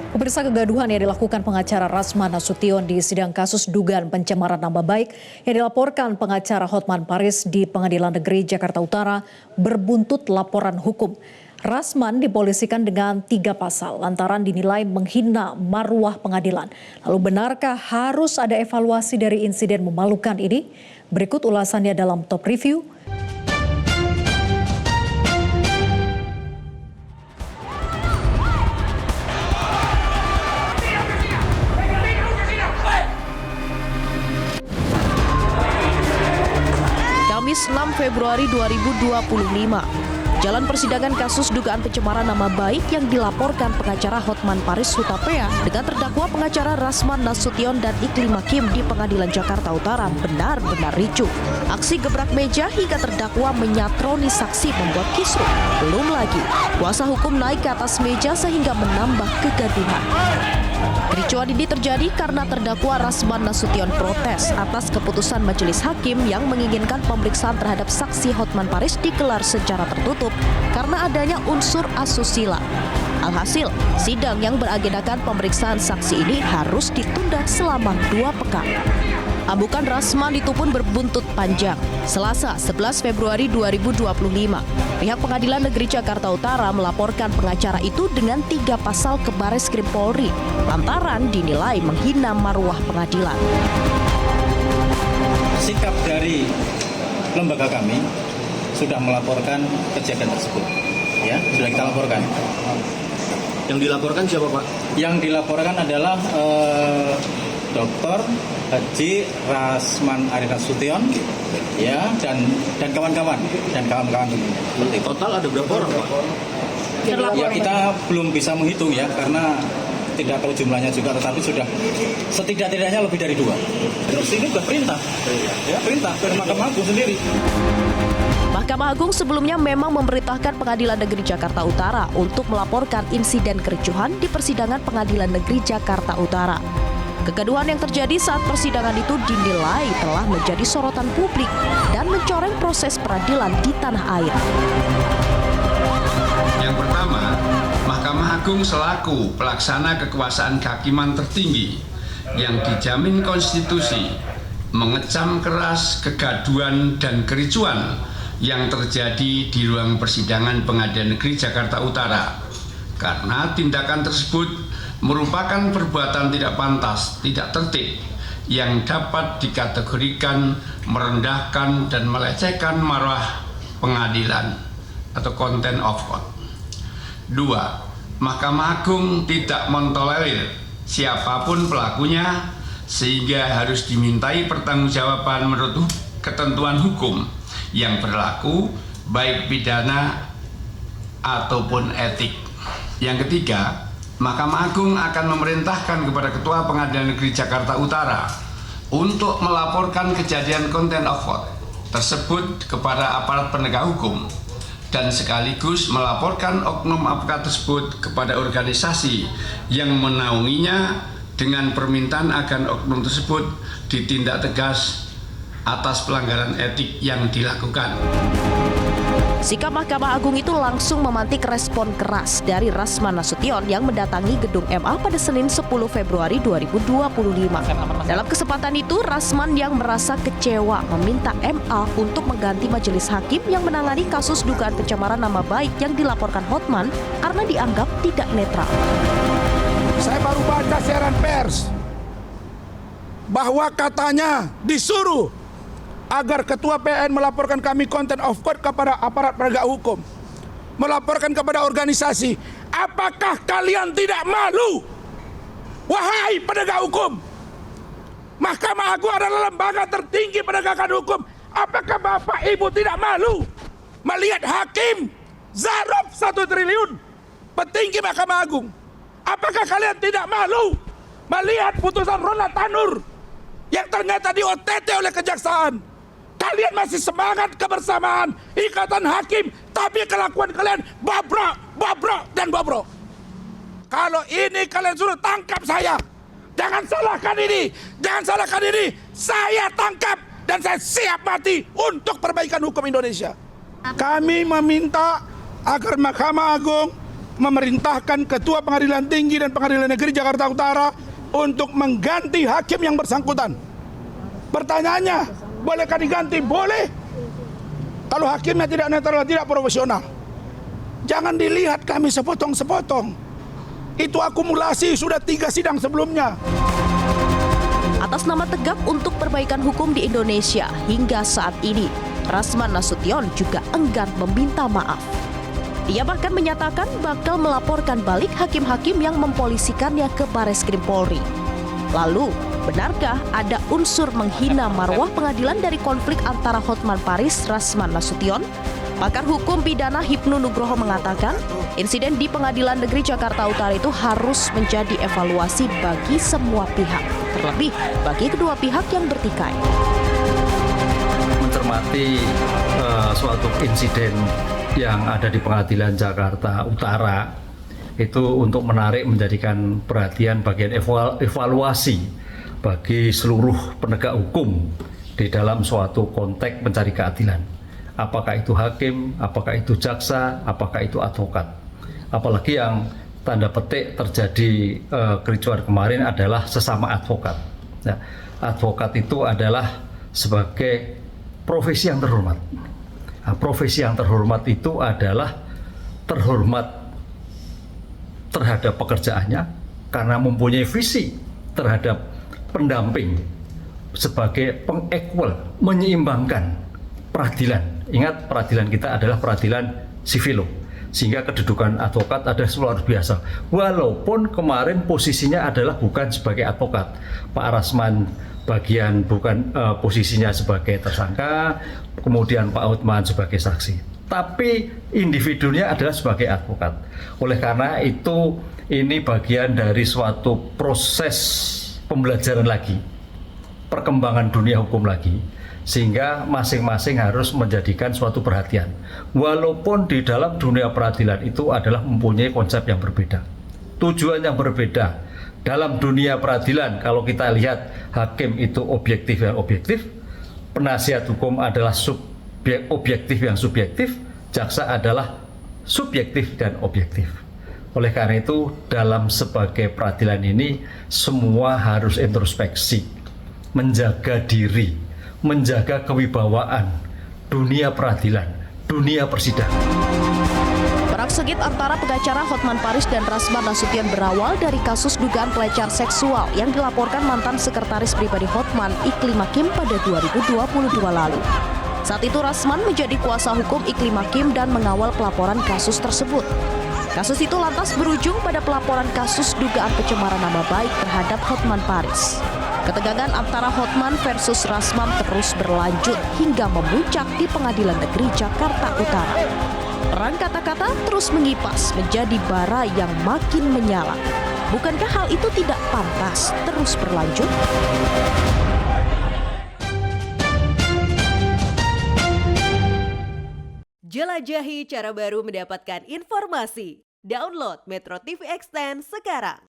Pemirsa, kegaduhan yang dilakukan pengacara Rasman Nasution di sidang kasus dugaan pencemaran nama baik yang dilaporkan pengacara Hotman Paris di Pengadilan Negeri Jakarta Utara berbuntut laporan hukum. Rasman dipolisikan dengan 3 pasal lantaran dinilai menghina marwah pengadilan. Lalu benarkah harus ada evaluasi dari insiden memalukan ini? Berikut ulasannya dalam Top Review. Kamis 6 Februari 2025, jalan persidangan kasus dugaan pencemaran nama baik yang dilaporkan pengacara Hotman Paris Hutapea dengan terdakwa pengacara Rasman Nasution dan Iklim Hakim di Pengadilan Jakarta Utara benar-benar ricuh. Aksi gebrak meja hingga terdakwa menyatroni saksi membuat kisruh. Belum lagi, kuasa hukum naik ke atas meja sehingga menambah kegaduhan. Kericuan ini terjadi karena terdakwa Rasman Nasution protes atas keputusan majelis hakim yang menginginkan pemeriksaan terhadap saksi Hotman Paris digelar secara tertutup karena adanya unsur asusila. Alhasil, sidang yang beragendakan pemeriksaan saksi ini harus ditunda selama 2 pekan. Ambukan Rasman itu pun berbuntut panjang. Selasa 11 Februari 2025, pihak Pengadilan Negeri Jakarta Utara melaporkan pengacara itu dengan 3 pasal ke Bareskrim Polri lantaran dinilai menghina marwah pengadilan. Sikap dari lembaga kami sudah melaporkan kejadian tersebut. Ya, sudah kita laporkan. Yang dilaporkan siapa, Pak? Yang dilaporkan adalah Dr. Haji Rasman Nasution, ya, dan kawan-kawan tentunya. Total ada berapa orang, Pak? Ya, kita belum bisa menghitung ya, karena tidak tahu jumlahnya juga, tetapi sudah setidak-tidaknya lebih dari 2. Terus ini sudah perintah, ya, perintah dari Mahkamah Agung sendiri. Mahkamah Agung sebelumnya memang memerintahkan Pengadilan Negeri Jakarta Utara untuk melaporkan insiden kericuhan di persidangan Pengadilan Negeri Jakarta Utara. Kegaduhan yang terjadi saat persidangan itu dinilai telah menjadi sorotan publik dan mencoreng proses peradilan di tanah air. Yang pertama, Mahkamah Agung selaku pelaksana kekuasaan kehakiman tertinggi yang dijamin konstitusi mengecam keras kegaduhan dan kericuan yang terjadi di ruang persidangan Pengadilan Negeri Jakarta Utara karena tindakan tersebut merupakan perbuatan tidak pantas, tidak tertib yang dapat dikategorikan merendahkan dan melecehkan marwah pengadilan atau contempt of court. 2. Mahkamah Agung tidak mentolerir siapapun pelakunya sehingga harus dimintai pertanggungjawaban menurut ketentuan hukum yang berlaku baik pidana ataupun etik. Yang ketiga, Mahkamah Agung akan memerintahkan kepada Ketua Pengadilan Negeri Jakarta Utara untuk melaporkan kejadian contempt of court tersebut kepada aparat penegak hukum dan sekaligus melaporkan oknum advokat tersebut kepada organisasi yang menaunginya dengan permintaan agar oknum tersebut ditindak tegas atas pelanggaran etik yang dilakukan. Sikap Mahkamah Agung itu langsung memantik respon keras dari Rasman Nasution yang mendatangi gedung MA pada Senin 10 Februari 2025. Dalam kesempatan itu, Rasman yang merasa kecewa meminta MA untuk mengganti majelis hakim yang menangani kasus dugaan pencemaran nama baik yang dilaporkan Hotman karena dianggap tidak netral. Saya baru baca siaran pers bahwa katanya disuruh agar Ketua PN melaporkan kami contempt of court kepada aparat penegak hukum, melaporkan kepada organisasi. Apakah kalian tidak malu? Wahai penegak hukum, Mahkamah Agung adalah lembaga tertinggi penegakan hukum. Apakah Bapak Ibu tidak malu melihat hakim zarab 1 triliun, petinggi Mahkamah Agung? Apakah kalian tidak malu melihat putusan Ronald Tanur yang ternyata di OTT oleh kejaksaan? Kalian masih semangat kebersamaan ikatan hakim, tapi kelakuan kalian bobrok, dan bobrok. Kalau ini kalian suruh tangkap saya, jangan salahkan ini, saya tangkap dan saya siap mati untuk perbaikan hukum Indonesia. Kami meminta agar Mahkamah Agung memerintahkan Ketua Pengadilan Tinggi dan Pengadilan Negeri Jakarta Utara untuk mengganti hakim yang bersangkutan. Pertanyaannya, bolehkah diganti? Boleh. Kalau hakimnya tidak netral, tidak profesional. Jangan dilihat kami sepotong-sepotong. Itu akumulasi sudah 3 sidang sebelumnya. Atas nama tegap untuk perbaikan hukum di Indonesia hingga saat ini, Rasman Nasution juga enggan meminta maaf. Dia bahkan menyatakan bakal melaporkan balik hakim-hakim yang mempolisikannya ke Bareskrim Polri. Lalu, benarkah ada unsur menghina marwah pengadilan dari konflik antara Hotman Paris Rasman Nasution? Pakar hukum pidana Hipnu Nugroho mengatakan, insiden di Pengadilan Negeri Jakarta Utara itu harus menjadi evaluasi bagi semua pihak, terlebih bagi kedua pihak yang bertikai. Mencermati suatu insiden yang ada di Pengadilan Jakarta Utara itu untuk menarik menjadikan perhatian bagian evaluasi bagi seluruh penegak hukum di dalam suatu konteks mencari keadilan. Apakah itu hakim, apakah itu jaksa, apakah itu advokat. Apalagi yang tanda petik terjadi kericuan kemarin adalah sesama advokat. Ya, advokat itu adalah sebagai profesi yang terhormat. Nah, profesi yang terhormat itu adalah terhormat terhadap pekerjaannya karena mempunyai visi terhadap pendamping sebagai pengequal, menyeimbangkan peradilan. Ingat, peradilan kita adalah peradilan sivil, sehingga kedudukan advokat adalah luar biasa. Walaupun kemarin posisinya adalah bukan sebagai advokat, Pak Rasman bagian bukan posisinya sebagai tersangka, kemudian Pak Hotman sebagai saksi. Tapi individunya adalah sebagai advokat. Oleh karena itu, ini bagian dari suatu proses pembelajaran lagi, perkembangan dunia hukum lagi, sehingga masing-masing harus menjadikan suatu perhatian. Walaupun di dalam dunia peradilan itu adalah mempunyai konsep yang berbeda, tujuan yang berbeda. Dalam dunia peradilan, kalau kita lihat hakim itu objektif dan objektif, penasihat hukum adalah objektif yang subjektif, jaksa adalah subjektif dan objektif. Oleh karena itu, dalam sebagai peradilan ini, semua harus introspeksi, menjaga diri, menjaga kewibawaan dunia peradilan, dunia persidangan. Perang sengit antara pengacara Hotman Paris dan Rasman Nasution berawal dari kasus dugaan pelecehan seksual yang dilaporkan mantan sekretaris pribadi Hotman, Iklim Hakim pada 2022 lalu. Saat itu Rasman menjadi kuasa hukum Iklim Hakim dan mengawal pelaporan kasus tersebut. Kasus itu lantas berujung pada pelaporan kasus dugaan pencemaran nama baik terhadap Hotman Paris. Ketegangan antara Hotman versus Rasman terus berlanjut hingga memuncak di Pengadilan Negeri Jakarta Utara. Perang kata-kata terus mengipas menjadi bara yang makin menyala. Bukankah hal itu tidak pantas terus berlanjut? Jelajahi cara baru mendapatkan informasi. Download Metro TV Extend sekarang.